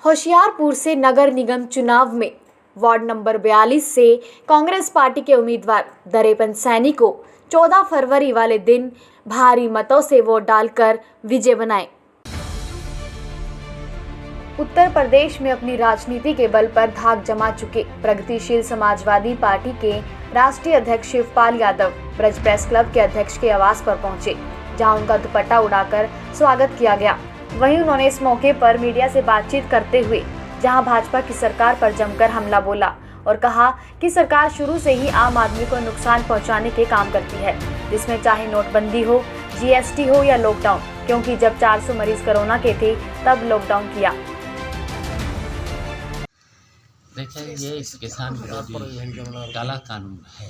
होशियारपुर से नगर निगम चुनाव में वार्ड नंबर 42 से कांग्रेस पार्टी के उम्मीदवार दरेपन सैनी को 14 फरवरी वाले दिन भारी मतों से वोट डालकर विजय बनाए। उत्तर प्रदेश में अपनी राजनीति के बल पर धाक जमा चुके प्रगतिशील समाजवादी पार्टी के राष्ट्रीय अध्यक्ष शिवपाल यादव ब्रज प्रेस क्लब के अध्यक्ष के आवास पर पहुंचे, जहां उनका दुपट्टा उड़ाकर स्वागत किया गया। वहीं उन्होंने इस मौके पर मीडिया से बातचीत करते हुए जहां भाजपा की सरकार पर जमकर हमला बोला और कहा कि सरकार शुरू से ही आम आदमी को नुकसान पहुंचाने के काम करती है, जिसमें चाहे नोटबंदी हो, जीएसटी हो या लॉकडाउन, क्योंकि जब 400 मरीज कोरोना के थे तब लॉकडाउन किया। देखिए, ये किसान विरोधी काला कानून है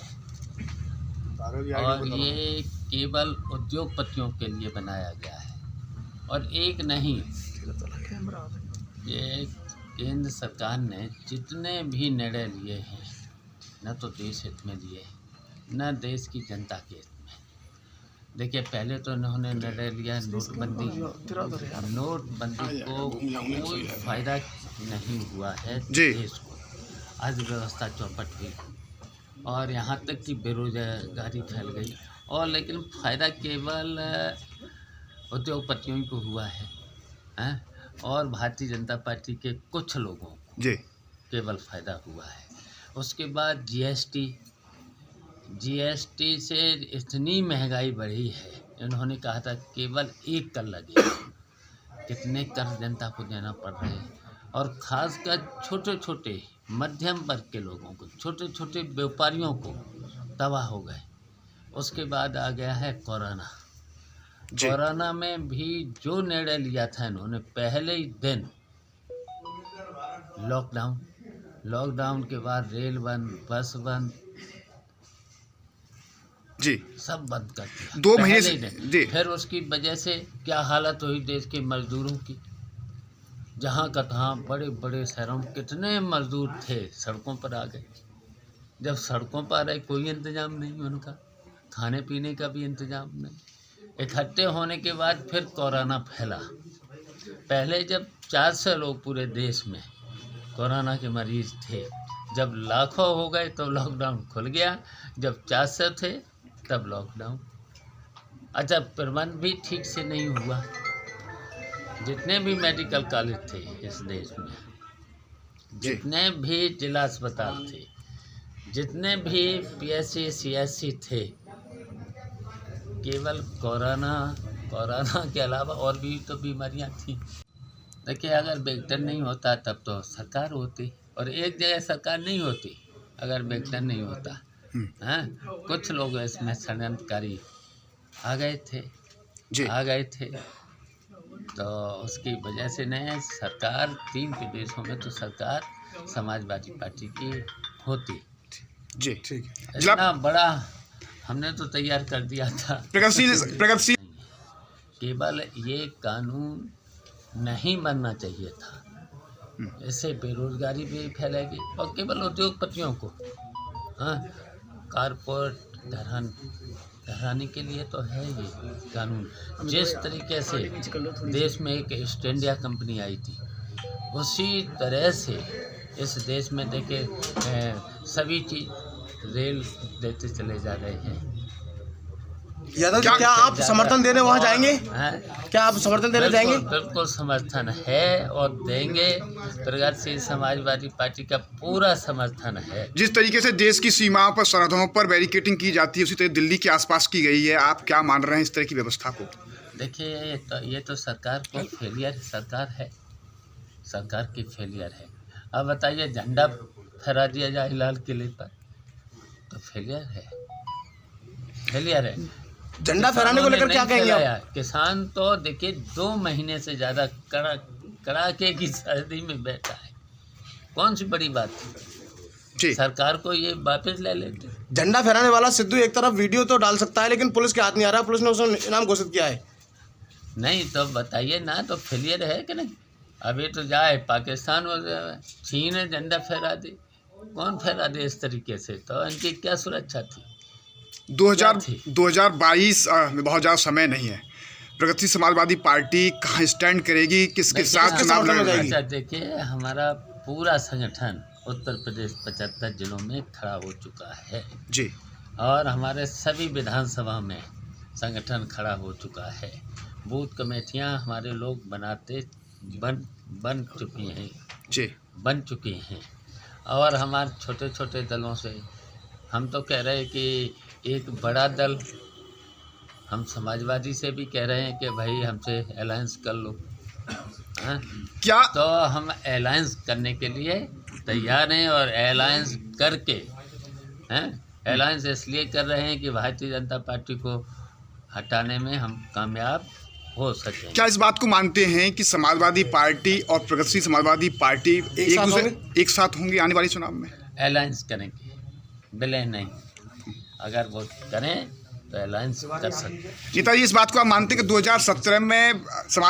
और ये केवल उद्योगपतियों के लिए बनाया गया है और एक नहीं, ये केंद्र सरकार ने जितने भी निर्णय लिए हैं न तो देश हित में लिए न देश की जनता के हित में। देखिए, पहले तो उन्होंने निर्णय लिया नोटबंदी को कोई फायदा नहीं हुआ है देश को। अर्थव्यवस्था चौपट हुई और यहाँ तक कि बेरोजगारी फैल गई और लेकिन फ़ायदा केवल उद्योगपतियों को हुआ है, और भारतीय जनता पार्टी के कुछ लोगों को केवल फ़ायदा हुआ है। उसके बाद जीएसटी से इतनी महंगाई बढ़ी है, इन्होंने कहा था केवल 1 कर लगेगा, कितने कर जनता को देना पड़ रहे हैं और ख़ासकर छोटे छोटे मध्यम वर्ग के लोगों को, छोटे छोटे व्यापारियों को तबाह हो गए। उसके बाद आ गया है कोरोना। कोरोना में भी जो निर्णय लिया था इन्होंने, पहले ही दिन लॉकडाउन के बाद रेल बंद, बस बंद, सब बंद कर दिया 2 महीने से। फिर उसकी वजह से क्या हालत हुई देश के मजदूरों की। जहाँ का तहाँ बड़े बड़े शहरों में कितने मजदूर थे सड़कों पर आ गए। जब सड़कों पर आ रहे, कोई इंतजाम नहीं उनका, खाने पीने का भी इंतजाम नहीं। इकट्ठे होने के बाद फिर कोरोना फैला। पहले जब 400 लोग पूरे देश में कोरोना के मरीज थे, जब लाखों हो गए तो लॉकडाउन खुल गया, जब 400 थे तब लॉकडाउन। अच्छा, प्रबंध भी ठीक से नहीं हुआ। जितने भी मेडिकल कॉलेज थे इस देश में, जितने भी जिला अस्पताल थे, जितने भी पीएचसी सीएचसी थे, केवल कोरोना के अलावा और भी तो बीमारियां थी। देखिए, अगर वेक्टर नहीं होता तब तो सरकार होती, और एक जगह सरकार नहीं होती अगर वेक्टर नहीं होता। कुछ लोग इसमें षड्यंत्रकारी आ गए थे तो उसकी वजह से नहीं, सरकार 3 प्रदेशों में तो सरकार समाजवादी पार्टी की होती। जी, ठीक है। इतना बड़ा हमने तो तैयार कर दिया था। प्रगतिशील केवल ये कानून नहीं बनना चाहिए था, इससे बेरोजगारी भी फैलेगी और केवल उद्योगपतियों को कारपोरेट ठहराने के लिए तो है ये कानून। जिस तरीके से देश में एक ईस्ट इंडिया कंपनी आई थी, उसी तरह से इस देश में देखे सभी चीज रेल देते चले जा रहे हैं। यादव जी, क्या आप समर्थन देने वहाँ जाएंगे? क्या आप समर्थन देने जाएंगे? बिल्कुल समर्थन है और देंगे। प्रगतिशील समाजवादी पार्टी का पूरा समर्थन है। जिस तरीके से देश की सीमाओं पर, सरहदों पर बैरिकेडिंग की जाती है, उसी तरह दिल्ली के आसपास की गई है। आप क्या मान रहे हैं इस तरह की व्यवस्था को? देखिए, ये तो सरकार को फेलियर, सरकार की फेलियर है। अब बताइए, झंडा फहरा दिया जाए लाल किले पर तो फेलियर है। झंडा फहराने को लेकर क्या कहेंगे आप? किसान तो देखिए 2 महीने से ज़्यादा कड़ाके की सर्दी में बैठा है। कौन सी बड़ी बात थी? सरकार को ये वापस ले लेते। झंडा फहराने वाला सिद्धू एक तरफ वीडियो तो डाल सकता है, लेकिन पुलिस के हाथ नहीं आ रहा। पुलिस ने उसे इनाम घोषित किया है। नहीं तो बताइए ना, तो फेलियर है कि नहीं? अभी तो जाए पाकिस्तान और चीन ने झंडा फहरा दे, कौन फहरा दे इस तरीके से? तो इनकी क्या सुरक्षा थी? 2022 में बहुत ज़्यादा समय नहीं है। प्रगतिशील समाजवादी पार्टी कहाँ स्टैंड करेगी, किसके साथ किसके चुनाव समर्थन में लड़ रही जाएगी? है? अच्छा देखिए, हमारा पूरा संगठन उत्तर प्रदेश 75 जिलों में खड़ा हो चुका है जी और हमारे सभी विधानसभा में संगठन खड़ा हो चुका है। बूथ कमेटियां हमारे लोग बनाते बन चुकी हैं, जी बन चुकी हैं और हमारे छोटे छोटे दलों से हम तो कह रहे हैं कि एक बड़ा दल, हम समाजवादी से भी कह रहे हैं कि भाई हमसे अलायंस कर लो। हाँ? क्या तो हम अलायंस करने के लिए तैयार हैं और अलायंस करके हैं, अलायंस इसलिए कर रहे हैं कि भारतीय जनता पार्टी को हटाने में हम कामयाब हो सकें। क्या इस बात को मानते हैं कि समाजवादी पार्टी और प्रगतिशील समाजवादी पार्टी एक साथ होंगे आने वाले चुनाव में? अलायंस करेंगे, विलय नहीं। अगर वो करें तो अलायंस कर सकते हैं। नेताजी, इस बात को आप मानते हैं कि 2017 में समाज